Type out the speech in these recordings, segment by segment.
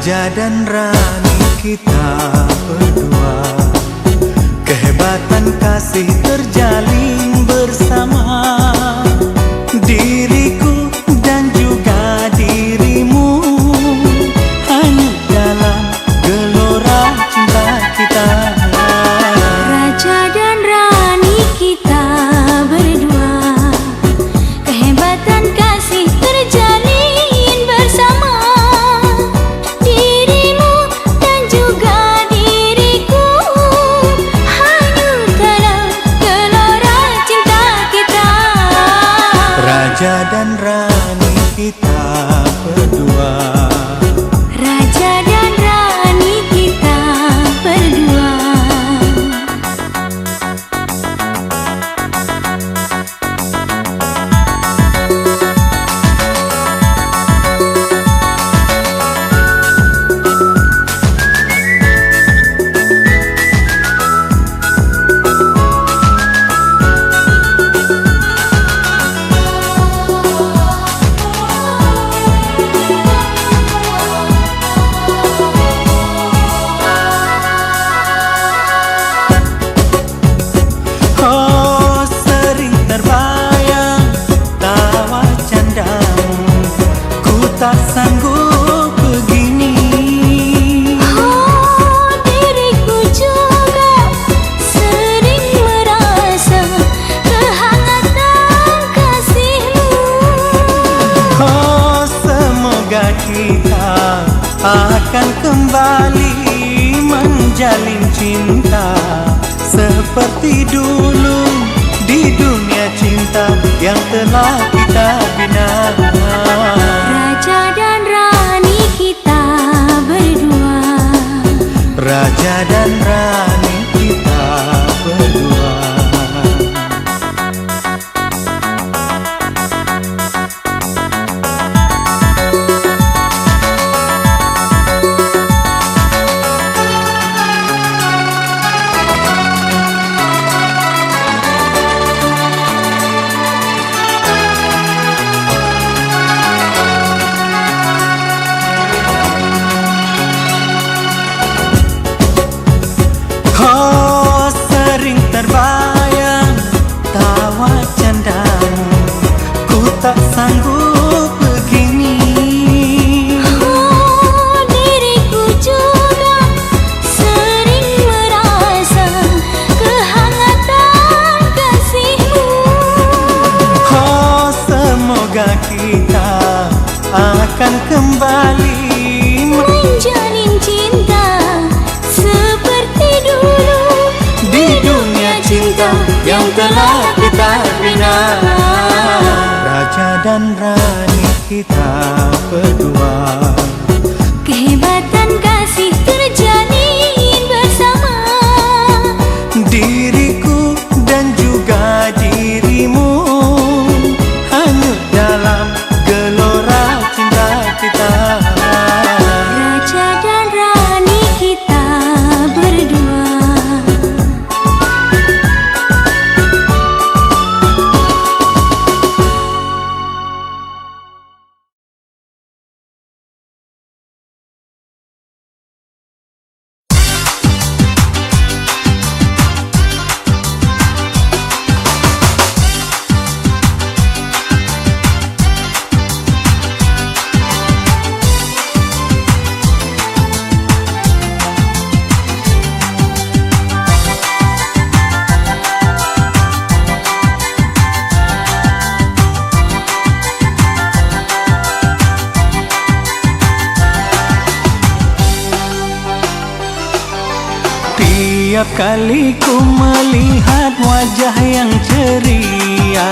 Raja dan Rani kita berdua, kehebatan kasih terjalin bersama. Diriku dan juga dirimu hanya dalam gelora cinta kita. Raja dan Rani kita berdua, kehebatan kasih terjalin bersama. Dirimu dan juga diriku hanyut dalam gelora cinta kita. Raja dan Rani kita berdua, Raja dan Rani kita berdua. oh sering terbayang tawa candamu, ku tak sanggup begini. Oh, diriku juga sering merasa kehangatan kasihmu. Oh semoga kita akan kembali menjalin cinta seperti dulu di dunia cinta yang telah kita bina. Raja dan Rani kita berdua, Raja dan Rani kita berdua. Oh sering terbayang tawa candamu, ku tak sanggup begini. oh, diriku juga sering merasa kehangatan kasihmu. Oh semoga kita akan kembali Menjalin cinta seperti dulu di dunia cinta yang telah kita bina. Raja dan Rani kita berdua, kehebatan kasih terjalin bersama. diriku dan juga dirimu hanyut dalam gelora cinta kita. Raja dan Rani kita berdua. Tiap kali ku melihat wajah yang ceria,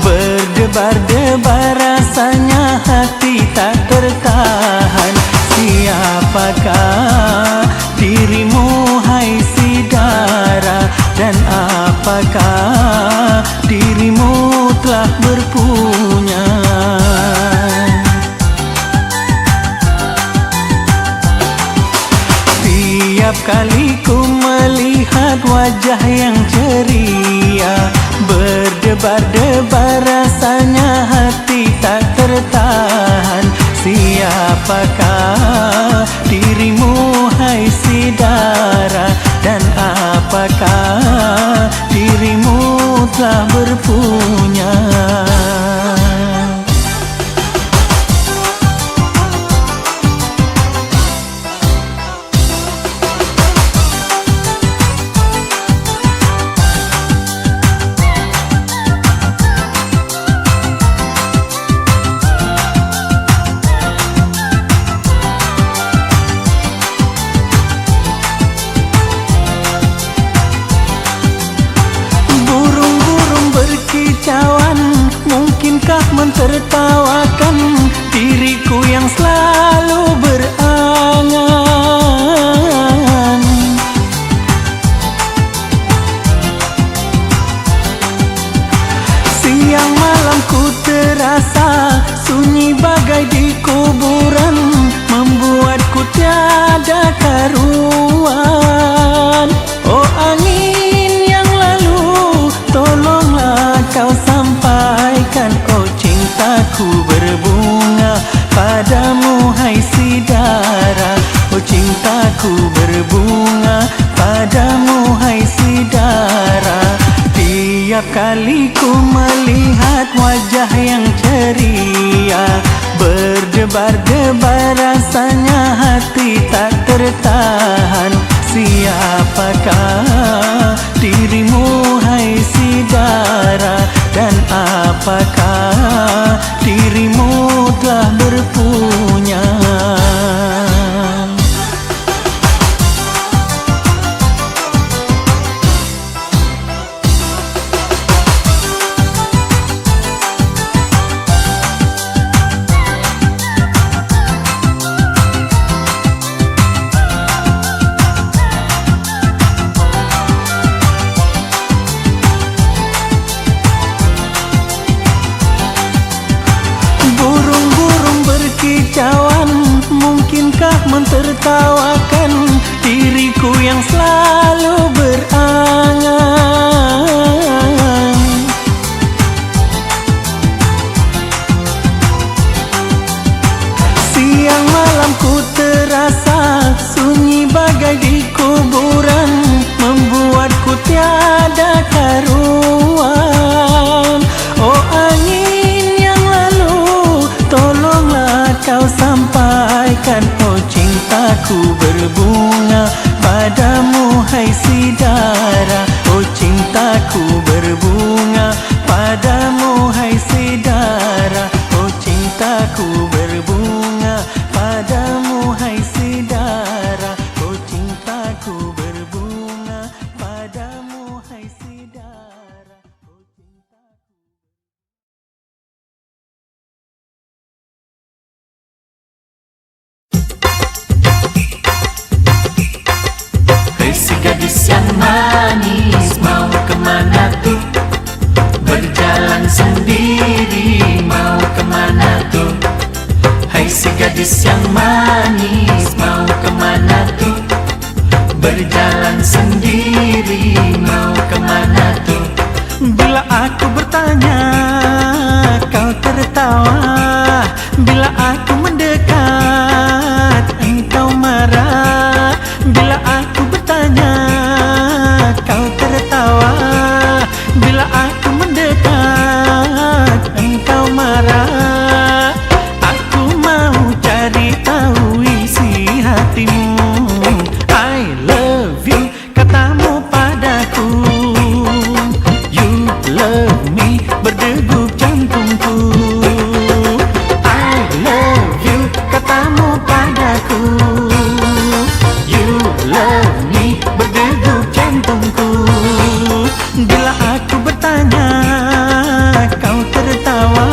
berdebar-debar rasanya hati tak tertahan. Siapakah dirimu hai Sidara, dan apakah dirimu telah berpunya? Tiap kali ku melihat wajah yang ceria, berdebar-debar rasanya hati tak tertahan. Siapakah telah berpunya. Mungkinkah mentertawakan diriku yang selalu berangan? Siang malam ku terasa sunyi bagai di kuburan, membuatku tiada karuan. Oh angin yang lalu, tolonglah kau sampaikan, oh cintaku berbunga padamu hai Sidara. Oh cintaku berbunga padamu hai Sidara. Tiap kali ku melihat wajah yang ceria, berdebar-debar rasanya hati tak tertahan. Siapakah dirimu hai Sidara, dan apakah dirimu telah berpunya? Mungkinkah mentertawakan diriku yang selalu berangan? Siang malam ku terasa sunyi bagai di kuburan, membuatku tiada karuan. Oh angin yang lalu, tolonglah kau sampaikan, oh cintaku berbunga padamu hai Sidara. Oh cintaku berbunga padamu hai Sidara. Oh cintaku berbunga padamu hai Sidara. Oh cintaku berbunga padamu hai Sidara. Oh cintaku. Si gadis yang manis, mau kemana tuh? Berjalan sendiri, mau kemana tuh? Hai si gadis yang manis, mau kemana tuh? Berjalan sendiri, mau kemana tuh? Bila aku bertanya, kau tertawa. Bila aku mendekat, engkau marah. Bila aku bertanya, kau tertawa. Bila aku mendekat, engkau marah. Aku mau cari tahu isi hatimu. I love you, katamu padaku. You love me, berdegup jantungku. I love you, katamu padaku. You love me, berdegup jantungku. Bila aku bertanya, kau tertawa.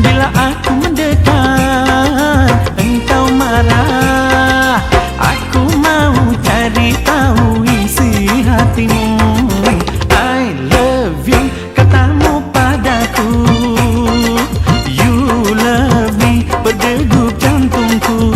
Bila aku mendekat, engkau marah. Aku mau cari tahu isi hatimu. I love you, katamu padaku. You love me, berdegup jantungku.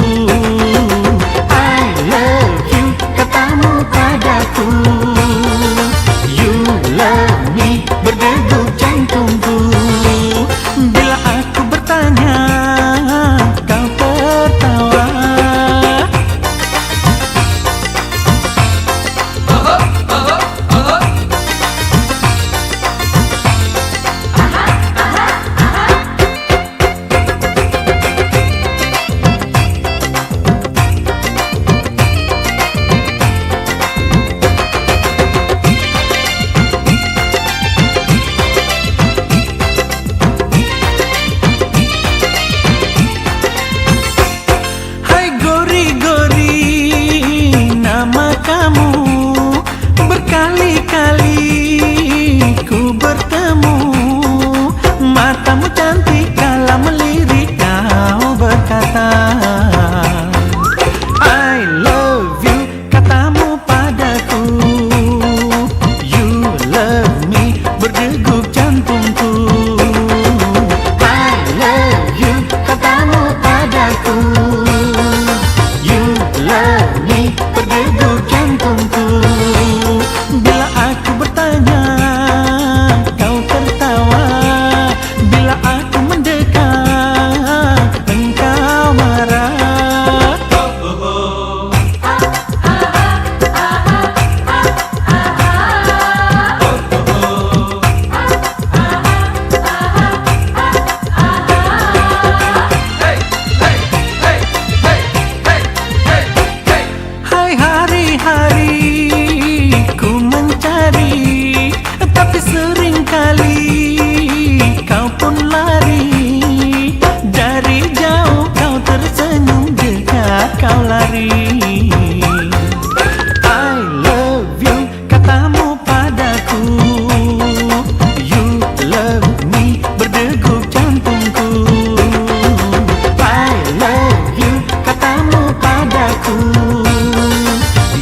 padaku.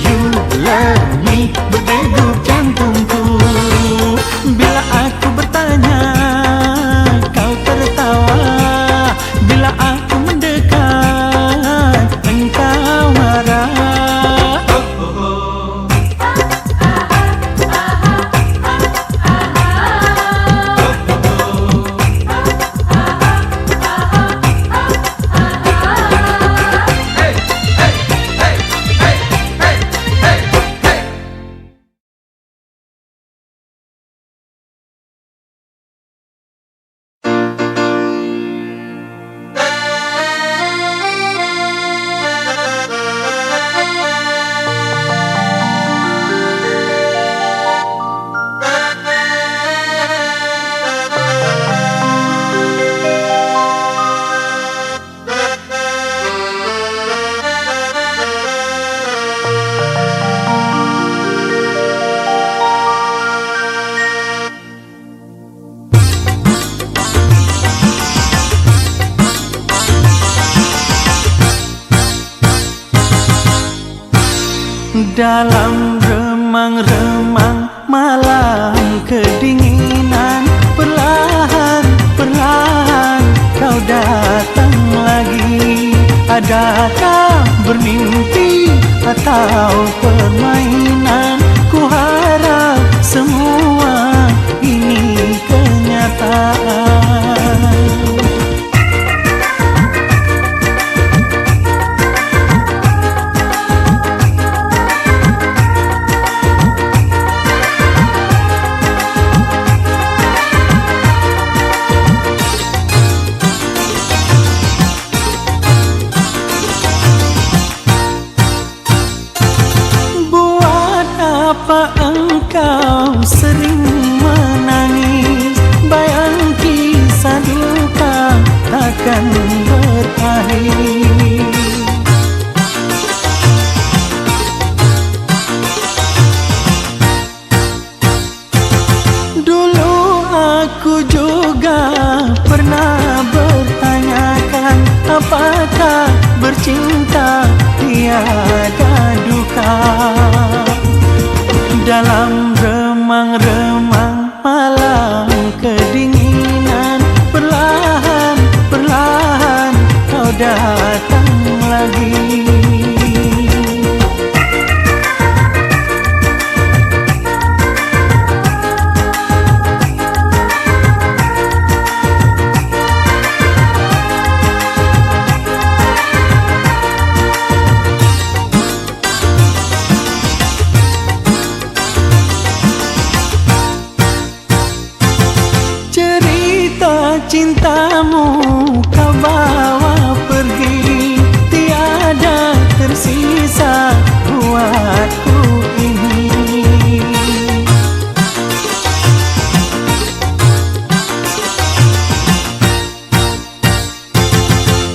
You love me, berdegup jantungku. Bila aku bertanya, kau tertawa. Bila aku mendekat, engkau marah. Dalam remang-remang malam kedinginan, perlahan-perlahan kau datang lagi. Adakah bermimpi atau permainan? Ku harap semua ini kenyataan. Apa engkau sering menangis? Bayang kisah duka takkan berakhir. Dulu aku juga pernah bertanyakan, apakah bercinta tiada duka? Dalam remang-remang malam kedinginan, perlahan-perlahan kau datang lagi. Cintamu kau bawa pergi, tiada tersisa buatku ini.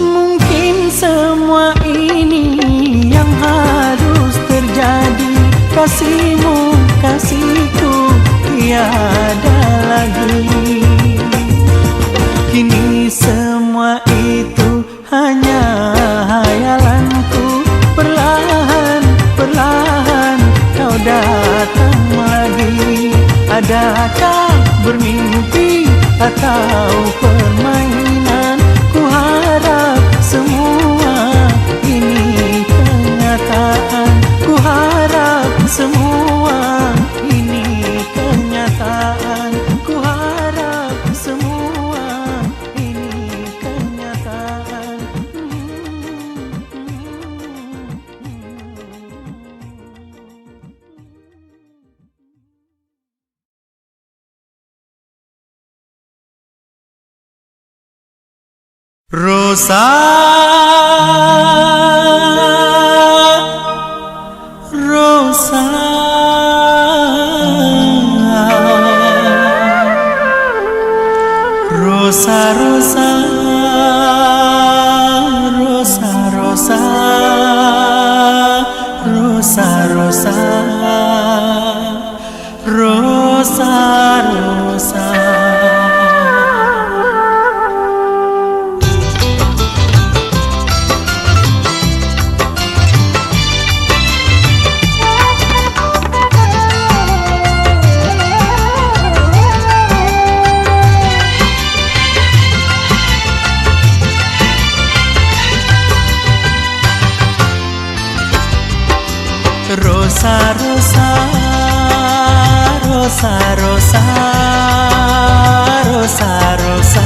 Mungkin semua ini yang harus terjadi. Kasihmu, kasihku tiada lagi. Kini semua itu hanya hayalanku. Perlahan-perlahan kau datang lagi. Adakah bermimpi atau permainan? Ku harap semua ini kenyataan. Ku harap semua ini kenyataan. Ku harap semua ini kenyataan. Rosa, Rosa, Rosa, Rosa, Rosa, Rosa, Rosa, Rosa, Rosa, Rosa. Rosa, rosa, rosa, rosa, rosa, rosa,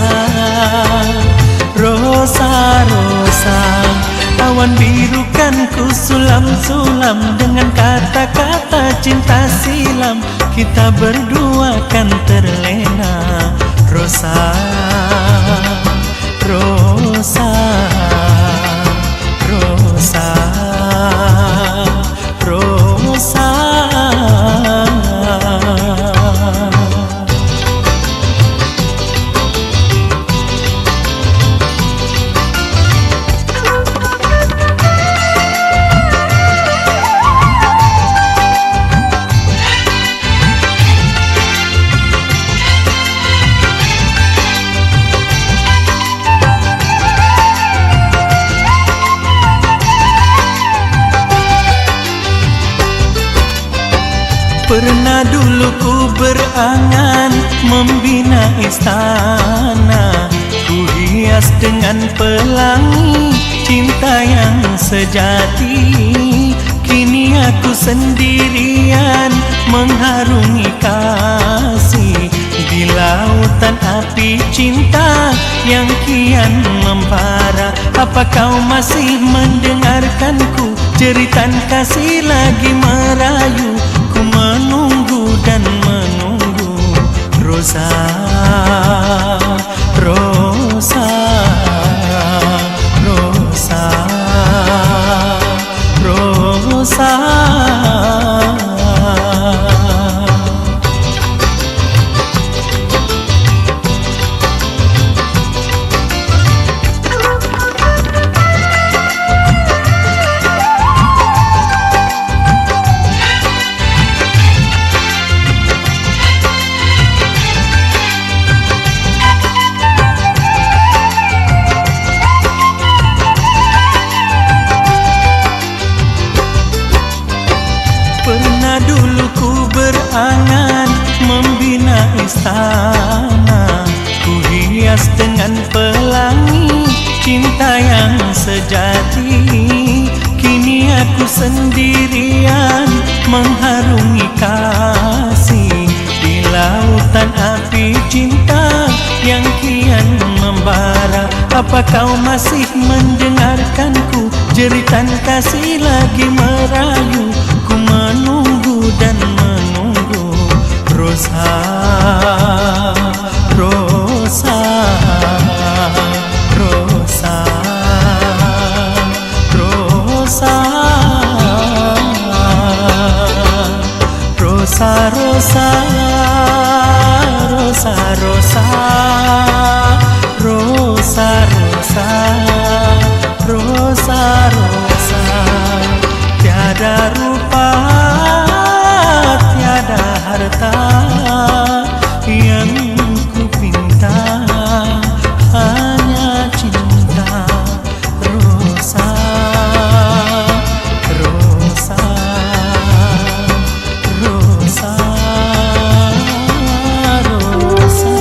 rosa, rosa. Awan biru kan ku sulam-sulam dengan kata-kata cinta silam. Kita berdua kan terlena. Rosa, rosa, rosa, rosa. Pernah dulu ku berangan membina istana, ku hias dengan pelangi cinta yang sejati. Kini aku sendirian mengharungi kasih di lautan api cinta yang kian membara. Apa kau masih mendengarkanku? Jeritan kasih lagi merayu. Ku menunggu dan menunggu. Rosa, rosa, rosa, rosa. Pernah dulu ku berangan membina istana, ku hias dengan pelangi cinta yang sejati. Kini aku sendirian mengharungi kasih di lautan api cinta yang kian membara. Apa kau masih mendengarkanku? Jeritan kasih lagi merayu. Ku menunggu dan menunggu. Rosa, rosa, rosa, rosa, rosa, rosa, rosa, rosa, rosa, rosa, rosa, rosa. Tiada rupa, tiada harta yang ku pinta, hanya cinta. Rosa, rosa, rosa, rosa.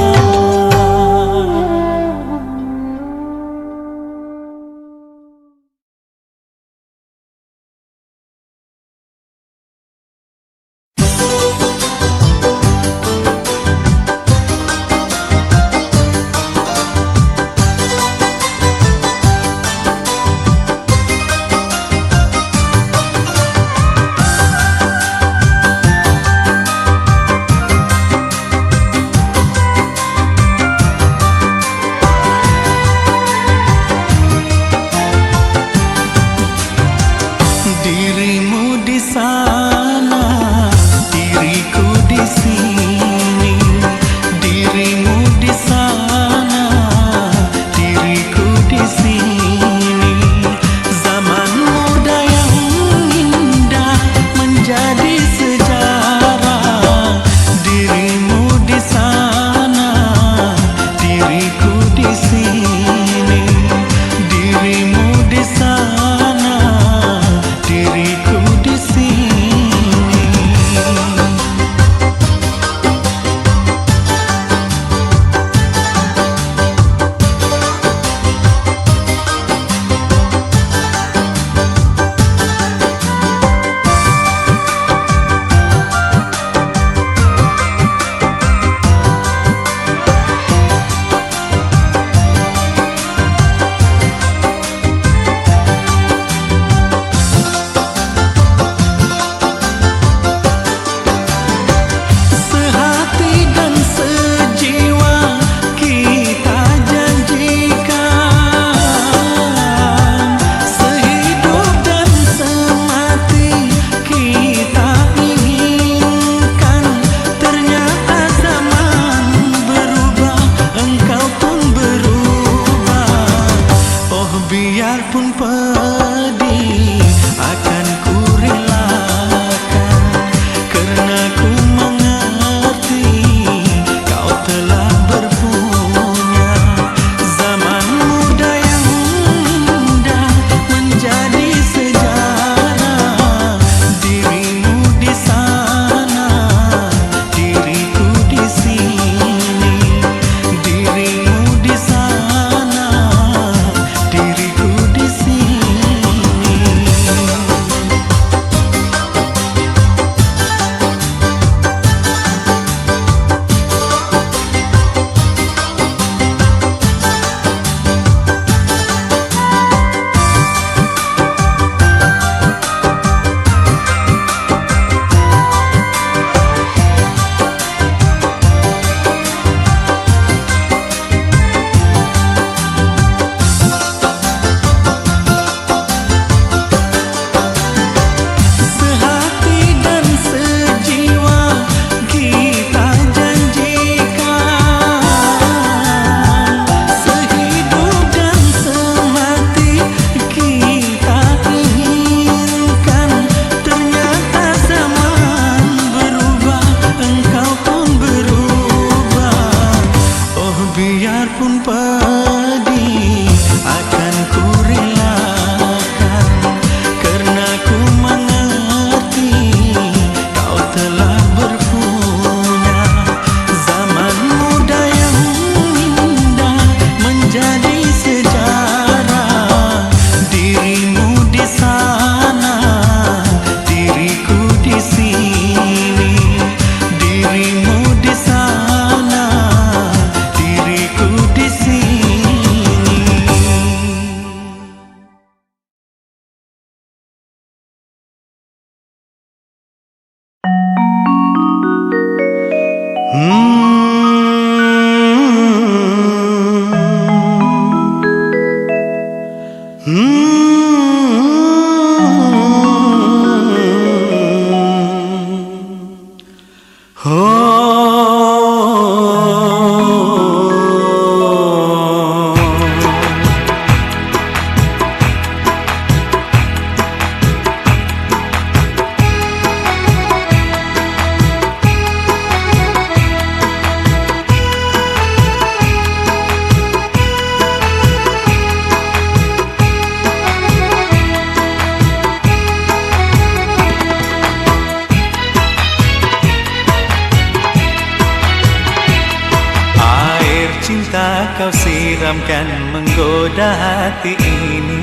Cinta kau siramkan menggoda hati ini.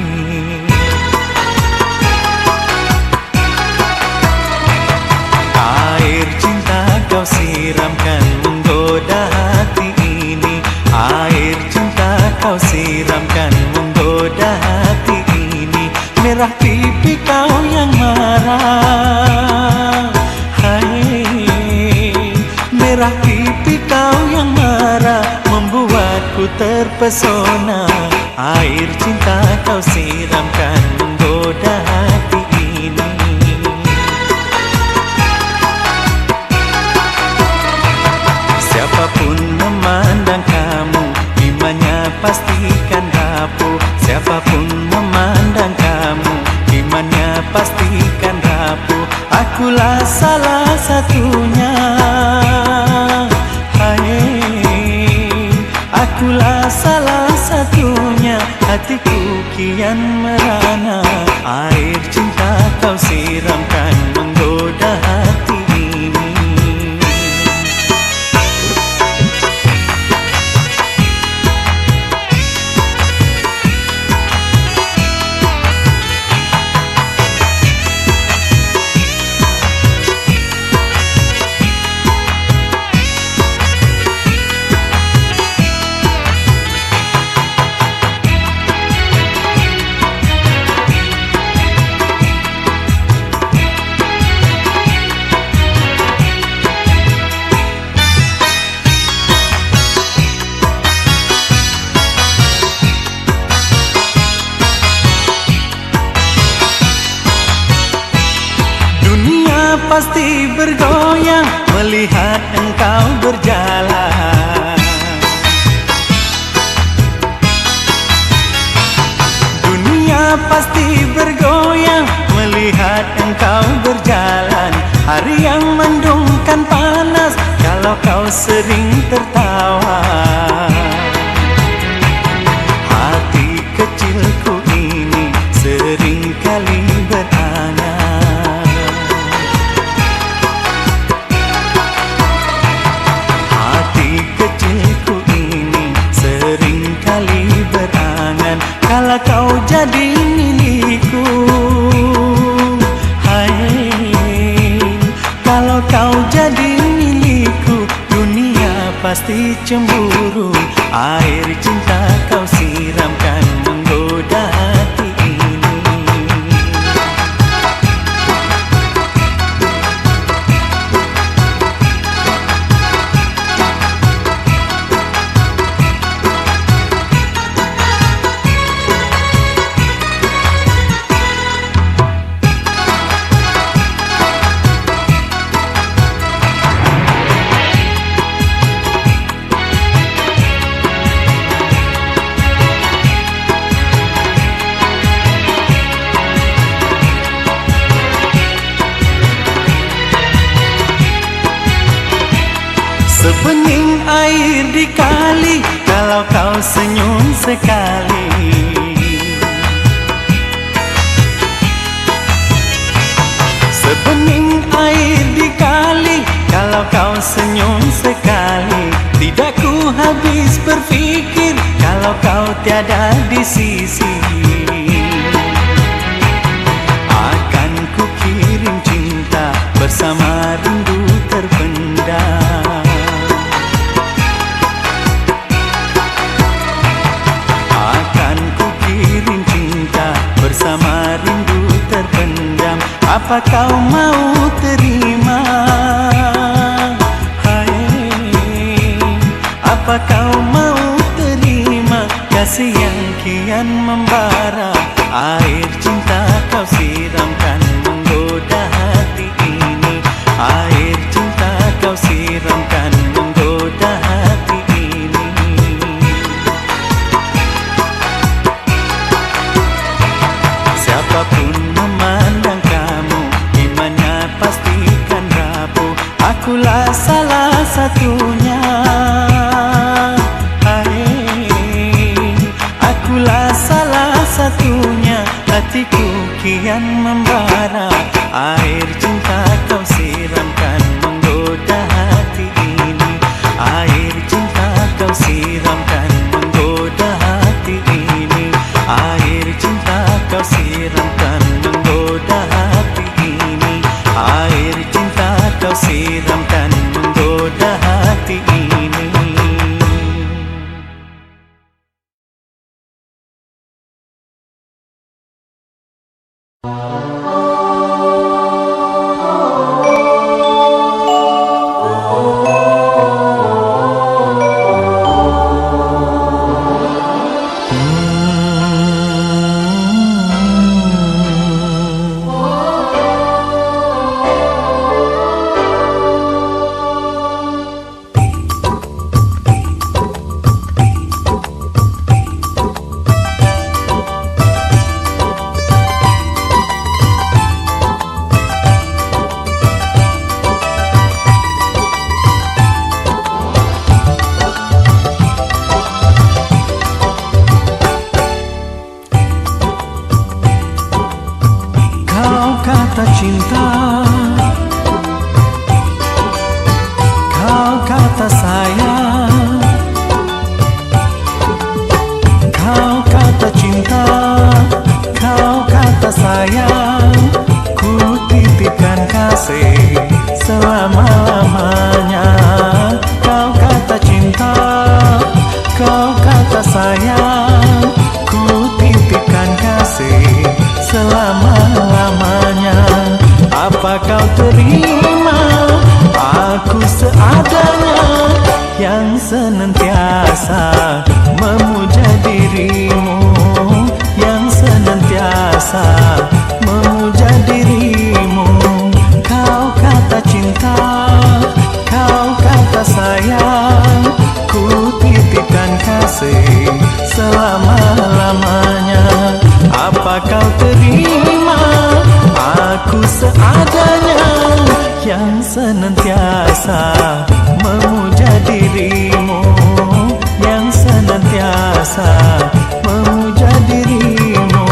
Air cinta kau siramkan menggoda hati ini. Air cinta kau siramkan menggoda hati ini. Merah pipi kau yang marah, hai. Merah pipi kau yang marah membuatku terpesona. Air cinta kau siramkan menggoda hati ini. Siapapun memandang kamu, imannya pastikan rapuh. Siapapun memandang kamu, imannya pastikan rapuh. Akulah salah satunya, akulah salah satunya. Hatiku kian merana. Air cinta kau siramkan menggoda hati ini. Pasti bergoyang melihat engkau berjalan. Dunia pasti bergoyang melihat engkau berjalan. Hari yang mendung kan panas kalau kau sering tertawa. Hati kecilku ini sering kali berangan. Kalau kau jadi milikku, hai. Kalau kau jadi milikku, dunia pasti cemburu. Air cinta kau siramkan menggoda hati ini. Sebening air di kali kalau kau senyum sekali. Sebening air di kali kalau kau senyum sekali. Tidak ku habis berfikir kalau kau tiada di sisi. Akan ku kirim cinta bersama rindu terpendam. Bersama rindu terpendam. Apa kau mau terima, hai. Apa kau mau terima kasih yang kian membara? Air cinta kau siramkan menggoda hati ini. Air cinta kau siramkan menggoda hati ini. Siapapun memandang kamu, imannya pastikan rapuh. Akulah salah satunya. Akulah salah satunya. Hatiku kian membara. Air cinta kau siramkan menggoda hati ini. Air cinta kau siramkan menggoda hati ini. Air cinta kau siramkan menggoda hati ini. Air cinta kau siramkan menggoda hati ini. Kata cinta, kau kata sayang, kau kata cinta, kau kata sayang. Ku titipkan kasih selama-lamanya. Kau kata cinta, kau kata sayang. Ku titipkan kasih selama-lamanya. Apa kau terima aku seadanya, yang senantiasa memuja dirimu, yang senantiasa memuja dirimu. Kau kata cinta, kau kata sayang. Ku titipkan kasih selama-lamanya. Apa kau terima aku seadanya, yang senantiasa memuja dirimu, yang senantiasa memuja dirimu.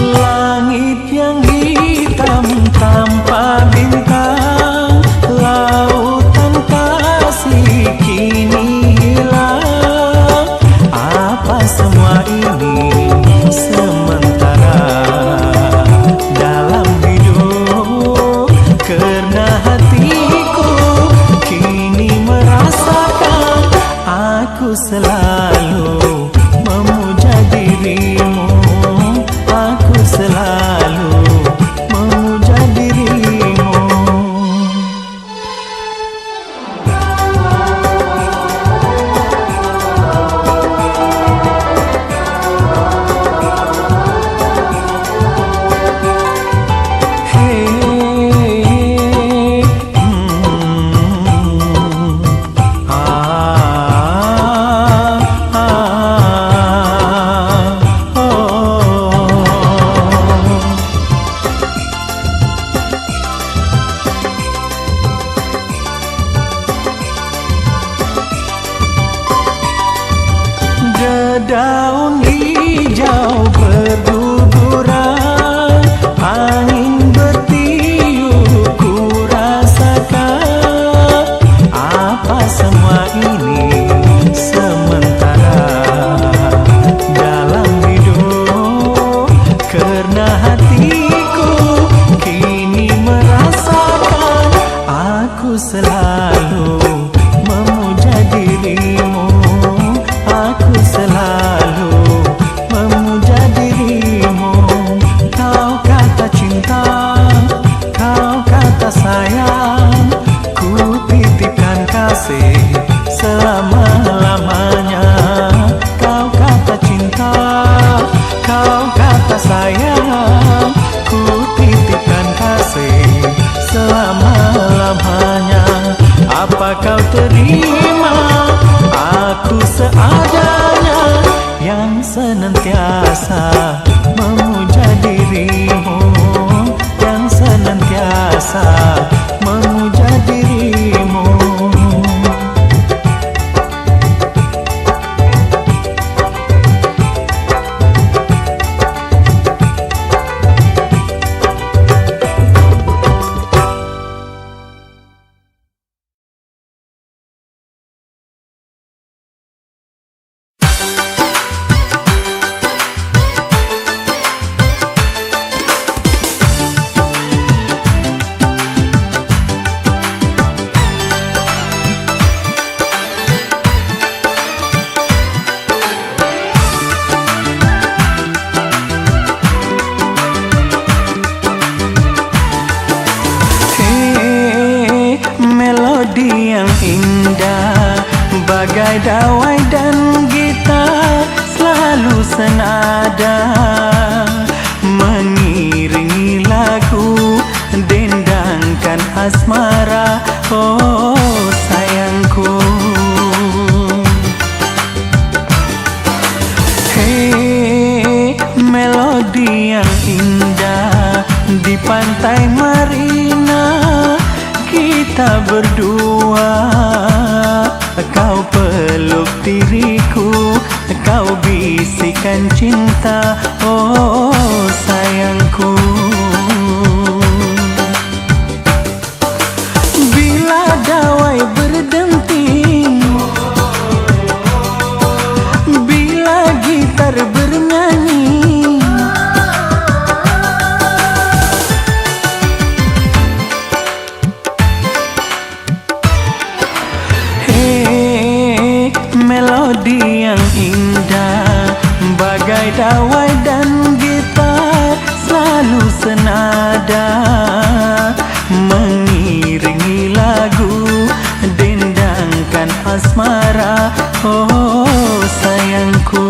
Langit yang hitam tanpa bintang, lautan kasih kini hilang. Apa semua ini sementara dalam hidup? Karena hatiku kini merasakan aku selalu memuja dirimu. Aku selalu memuja dirimu. Daun hijau berguguran, angin bertiup, ku rasakan. Apa semua ini sementara dalam hidup? Karena hatiku kini merasa aku selalu memuja dirimu. Kau kata cinta, kau kata sayang, ku titipkan kasih selama-lamanya. Kau kata cinta, kau kata sayang, ku titipkan kasih selama-lamanya. Apa kau terima aku seadanya yang senantiasa memuja dirimu, yang senantiasa memuja dirimu. Melodi yang indah bagai dawai dan gitar selalu senada mengiringi lagu dendangkan asmara. Oh sayangku, hey, melodi yang indah di pantai Marina kita berdua. Kau peluk diriku, kau bisikan cinta. Oh sayangku, bila dawai berdenting, bila gitar bernyanyi, melodi yang indah bagai dawai dan gitar selalu senada mengiringi lagu dendangkan asmara. Oh sayangku,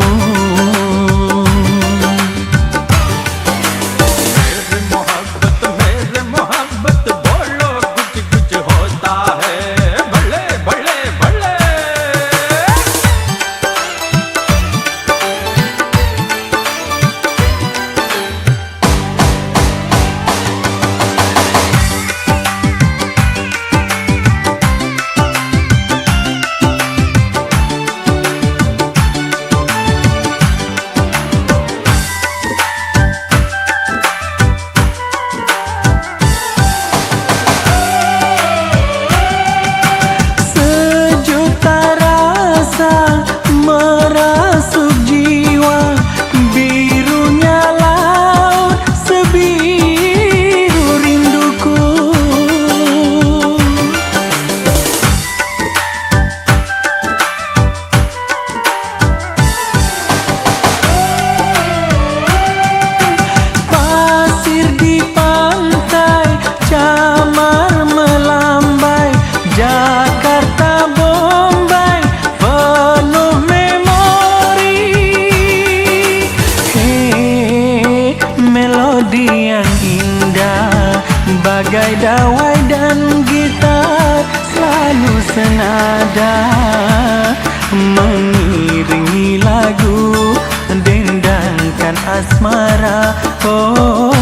merasuk jiwa, birunya laut sebiru rinduku. Pasir di pantai, camar melambai, Jakarta Bombay penuh memori. Hey, melodi yang indah bagai dawai dan gitar selalu senada mengiringi lagu dendangkan asmara. Oh